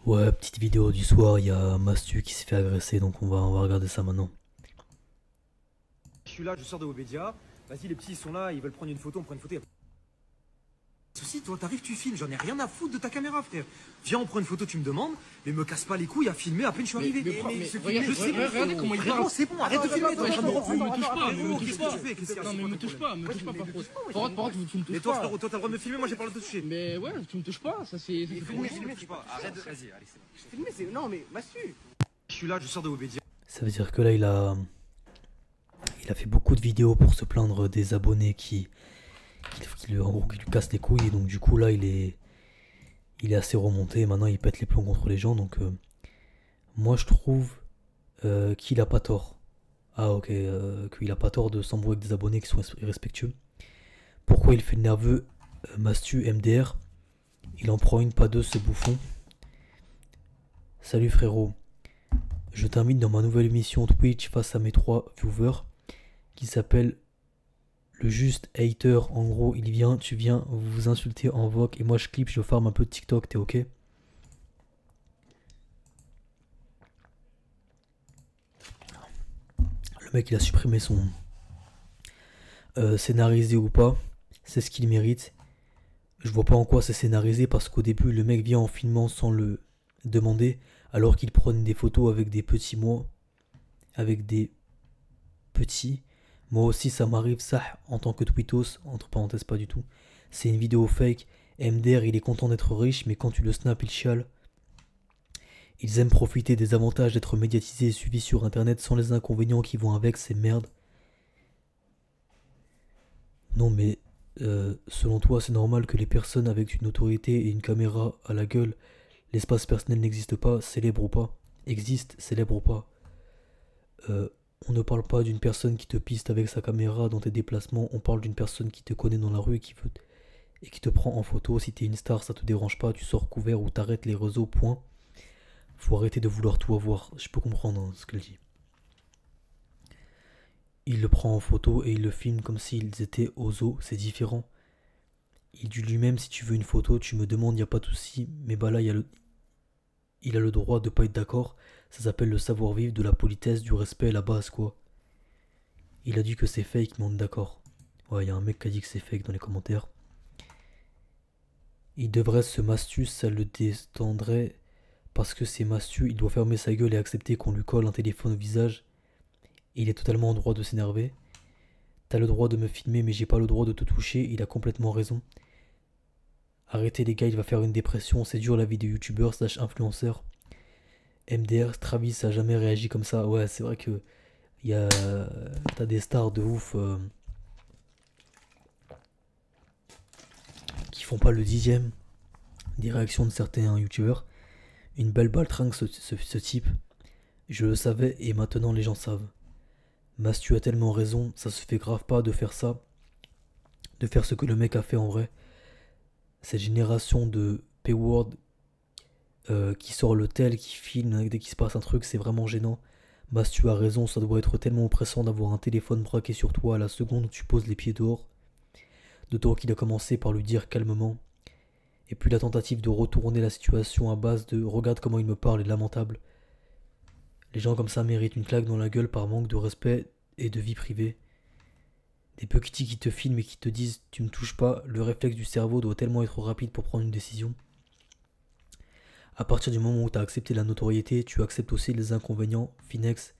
Ouais, petite vidéo du soir, il y a Mastu qui s'est fait agresser, donc on va regarder ça maintenant. Je suis là, je sors de Webedia. Vas-y, les petits, ils sont là, ils veulent prendre une photo, on prend une photo. Souci, toi, t'arrives, tu filmes. J'en ai rien à foutre de ta caméra, frère. Viens, on prend une photo, tu me demandes. Mais me casse pas les couilles à filmer à peine je suis arrivé. Regardez comment il parle. C'est bon, arrête de filmer. Me touche pas, me touche pas. Qu'est-ce Non, mais me touche pas, par contre. Par contre, tu me touches Mais toi, pas. frérot, toi, t'as le droit de me filmer, moi j'ai pas le droit de te toucher. Mais ouais, tu me touches pas, ça c'est. Filmer, arrête, vas-y, allez, c'est bon. Filmer, c'est. Non, mais Massu. Je suis là, je sors de Webedia. Ça veut dire que là, il a fait beaucoup de vidéos pour se plaindre des abonnés en gros, qui lui cassent les couilles. Et donc, du coup, là, il est assez remonté. Et maintenant, il pète les plombs contre les gens. Donc, moi, je trouve qu'il a pas tort. Ah, ok, qu'il a pas tort de s'embrouiller avec des abonnés qui sont irrespectueux. Pourquoi il fait le nerveux Mastu, MDR. Il en prend une, pas deux, ce bouffon. Salut frérot. Je t'invite dans ma nouvelle émission Twitch face à mes 3 viewers qui s'appelle Le Juste Hater. En gros, il vient, tu viens, vous vous insultez en vogue et moi je clip, je farm un peu de TikTok, t'es ok? Le mec il a supprimé son scénarisé ou pas, c'est ce qu'il mérite. Je vois pas en quoi c'est scénarisé parce qu'au début le mec vient en filmant sans le demander alors qu'il prenait des photos avec des petits mots, avec des petits. Moi aussi ça m'arrive ça en tant que Twittos, entre parenthèses pas du tout. C'est une vidéo fake. MDR il est content d'être riche mais quand tu le snap il chiale. Ils aiment profiter des avantages d'être médiatisés et suivis sur internet sans les inconvénients qui vont avec, c'est merde. Non mais selon toi c'est normal que les personnes avec une autorité et une caméra à la gueule, l'espace personnel n'existe pas, célèbre ou pas, existe, célèbre ou pas. On ne parle pas d'une personne qui te piste avec sa caméra dans tes déplacements, on parle d'une personne qui te connaît dans la rue et qui te prend en photo. Si t'es une star, ça te dérange pas, tu sors couvert ou t'arrêtes les réseaux, point. Faut arrêter de vouloir tout avoir, je peux comprendre hein, ce qu'elle dit. Il le prend en photo et il le filme comme s'ils étaient aux zoo, c'est différent. Il dit lui-même si tu veux une photo, tu me demandes, y a pas de souci, mais bah là il a le droit de pas être d'accord. Ça s'appelle le savoir-vivre, de la politesse, du respect, la base quoi. Il a dit que c'est fake, mais on est d'accord. Ouais, y a un mec qui a dit que c'est fake dans les commentaires. Il devrait se mastu, ça le détendrait. Parce que c'est mastu, il doit fermer sa gueule et accepter qu'on lui colle un téléphone au visage. Il est totalement en droit de s'énerver. T'as le droit de me filmer, mais j'ai pas le droit de te toucher, il a complètement raison. Arrêtez les gars, il va faire une dépression, c'est dur la vie de youtubeur slash influenceur. MDR, Travis a jamais réagi comme ça. Ouais, c'est vrai que t'as des stars de ouf qui font pas le dixième des réactions de certains youtubeurs. Une belle baltringue ce type. Je le savais et maintenant les gens savent. Mastu a tellement raison, ça se fait grave pas de faire ça. De faire ce que le mec a fait en vrai. Cette génération de P-Word qui sort le tel, qui filme dès qu'il se passe un truc, c'est vraiment gênant. Mastu a raison, ça doit être tellement oppressant d'avoir un téléphone braqué sur toi à la seconde où tu poses les pieds dehors. D'autant qu'il a commencé par lui dire calmement. Et puis la tentative de retourner la situation à base de regarde comment il me parle est lamentable. Les gens comme ça méritent une claque dans la gueule par manque de respect et de vie privée. Des petits qui te filment et qui te disent tu me touches pas, le réflexe du cerveau doit tellement être rapide pour prendre une décision. À partir du moment où tu as accepté la notoriété, tu acceptes aussi les inconvénients. Finex,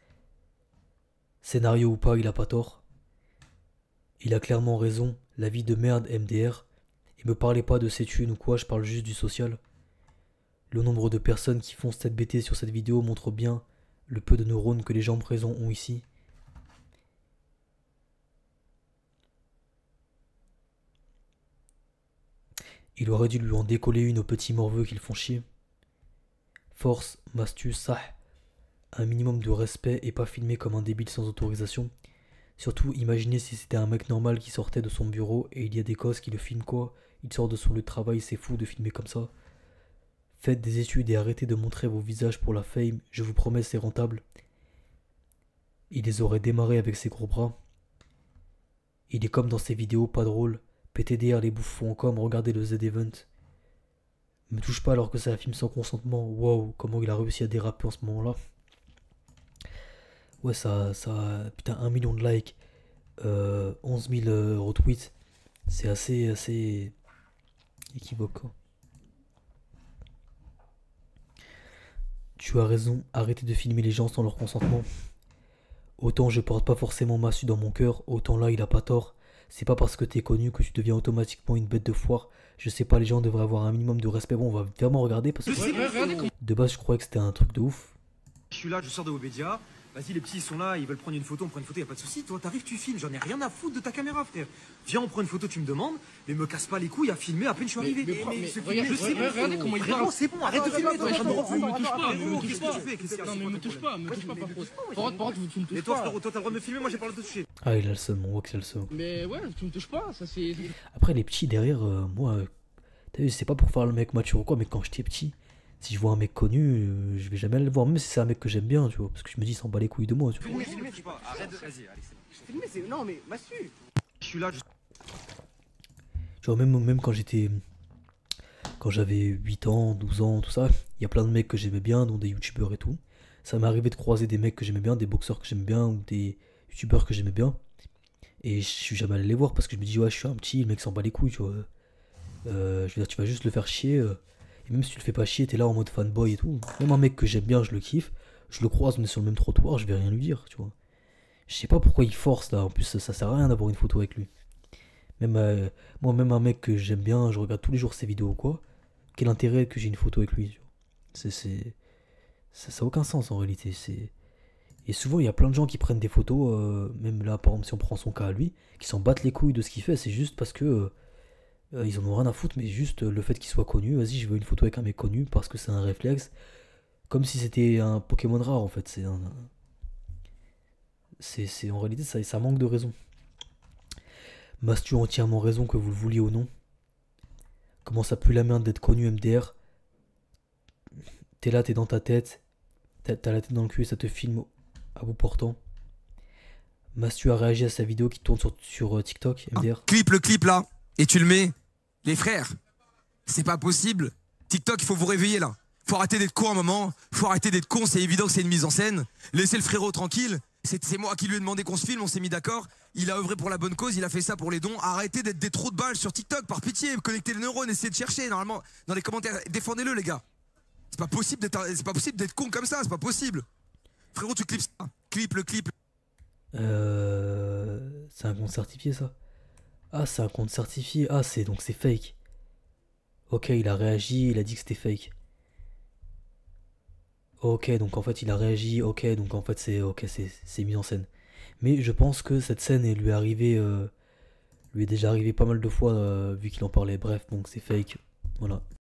scénario ou pas, il a pas tort. Il a clairement raison, la vie de merde MDR. Et me parlez pas de ces thunes ou quoi, je parle juste du social. Le nombre de personnes qui font cette bêtise sur cette vidéo montre bien le peu de neurones que les gens présents ont ici. Il aurait dû lui en décoller une aux petits morveux qu'ils font chier. Force, Mastu, Sah, un minimum de respect et pas filmer comme un débile sans autorisation. Surtout, imaginez si c'était un mec normal qui sortait de son bureau et il y a des cosses qui le filment quoi. Il sort de son lieu de travail, c'est fou de filmer comme ça. Faites des études et arrêtez de montrer vos visages pour la fame, je vous promets c'est rentable. Il les aurait démarrés avec ses gros bras. Il est comme dans ses vidéos pas drôles. PTDR les bouffons comme regardez le Z-Event. Me touche pas alors que c'est un film sans consentement. Waouh, comment il a réussi à déraper en ce moment-là. Ouais, putain, 1 million de likes, 11 000 retweets. C'est assez équivoque, quoi. Tu as raison, arrêtez de filmer les gens sans leur consentement. Autant je porte pas forcément Massu dans mon cœur, autant là il a pas tort. C'est pas parce que t'es connu que tu deviens automatiquement une bête de foire. Je sais pas, les gens devraient avoir un minimum de respect. Bon, on va vraiment regarder parce que Regardez comment. de base je croyais que c'était un truc de ouf. Je suis là, je sors de Webedia. Vas-y, les petits, ils sont là, ils veulent prendre une photo, on prend une photo, y a pas de souci. Toi, t'arrives, tu filmes, j'en ai rien à foutre de ta caméra, frère. Viens, on prend une photo, tu me demandes, mais me casse pas les couilles à filmer à peine je suis arrivé. Regardez comment il Frérot, parle. c'est bon, arrête de filmer, toi, Me je me touche pas, refous. me touche Qu'est-ce pas. que tu fais? Qu'est-ce qu'il y a? Non mais me touche pas, par contre. Par contre, tu me Et touches toi, pas. frérot, toi, t'as le droit de me filmer, moi, j'ai pas le droit de te toucher. Ah, il a le seum, on voit que c'est le seum. Mais ouais, tu me touches pas, ça c'est. Après, les petits derrière, moi, t'as vu, c'est pas pour faire le mec mature ou quoi, mais quand j'étais petit, si je vois un mec connu, je vais jamais le voir, même si c'est un mec que j'aime bien, tu vois, parce que je me dis, il s'en bat les couilles de moi, tu vois. Filmer, touche pas. Arrête de. Vas-y, allez, c'est bon. Filmer, c'est. Non, mais Massu. Je suis là, je. Tu vois, même quand j'avais 8 ans, 12 ans, tout ça, il y a plein de mecs que j'aimais bien, dont des youtubeurs et tout. Ça m'est arrivé de croiser des mecs que j'aimais bien, des boxeurs que j'aimais bien, ou des youtubeurs que j'aimais bien. Et je suis jamais allé les voir parce que je me dis, ouais, je suis un petit, le mec s'en bat les couilles, tu vois. Je veux dire, tu vas juste le faire chier. Et même si tu le fais pas chier, t'es là en mode fanboy et tout. Même un mec que j'aime bien, je le kiffe. Je le croise, on est sur le même trottoir, je vais rien lui dire, tu vois. Je sais pas pourquoi il force là. En plus, ça sert à rien d'avoir une photo avec lui. Même moi, même un mec que j'aime bien, je regarde tous les jours ses vidéos ou quoi. Quel intérêt que j'ai une photo avec lui, tu vois. Ça a aucun sens en réalité. Et souvent, il y a plein de gens qui prennent des photos, même là, par exemple, si on prend son cas à lui, qui s'en battent les couilles de ce qu'il fait. C'est juste parce que ils en ont rien à foutre, mais juste le fait qu'il soit connu. Vas-y, je veux une photo avec un mec connu parce que c'est un réflexe. Comme si c'était un Pokémon rare en fait. C'est en réalité, ça manque de raison. Mastu a entièrement raison, que vous le vouliez ou non. Comment ça pue la merde d'être connu MDR. T'es là, t'es dans ta tête. T'as la tête dans le cul et ça te filme à bout portant. Mastu a réagi à sa vidéo qui tourne sur TikTok, MDR. Clip le clip là, et tu le mets. Les frères, c'est pas possible. TikTok, il faut vous réveiller là. Faut arrêter d'être con un moment. Faut arrêter d'être con, c'est évident que c'est une mise en scène. Laissez le frérot tranquille. C'est moi qui lui ai demandé qu'on se filme, on s'est mis d'accord. Il a œuvré pour la bonne cause, il a fait ça pour les dons. Arrêtez d'être des trous de balles sur TikTok, par pitié. Connectez les neurones, essayez de chercher. Normalement, dans les commentaires, défendez-le les gars. C'est pas possible d'être con comme ça, c'est pas possible. Frérot, tu clips ça. Clip le clip. C'est un compte certifié ça. Ah, c'est un compte certifié. Ah, donc c'est fake. Ok, il a réagi, il a dit que c'était fake. Ok, donc en fait il a réagi. Ok, donc en fait c'est mis en scène. Mais je pense que cette scène lui est déjà arrivée pas mal de fois vu qu'il en parlait. Bref, donc c'est fake. Voilà.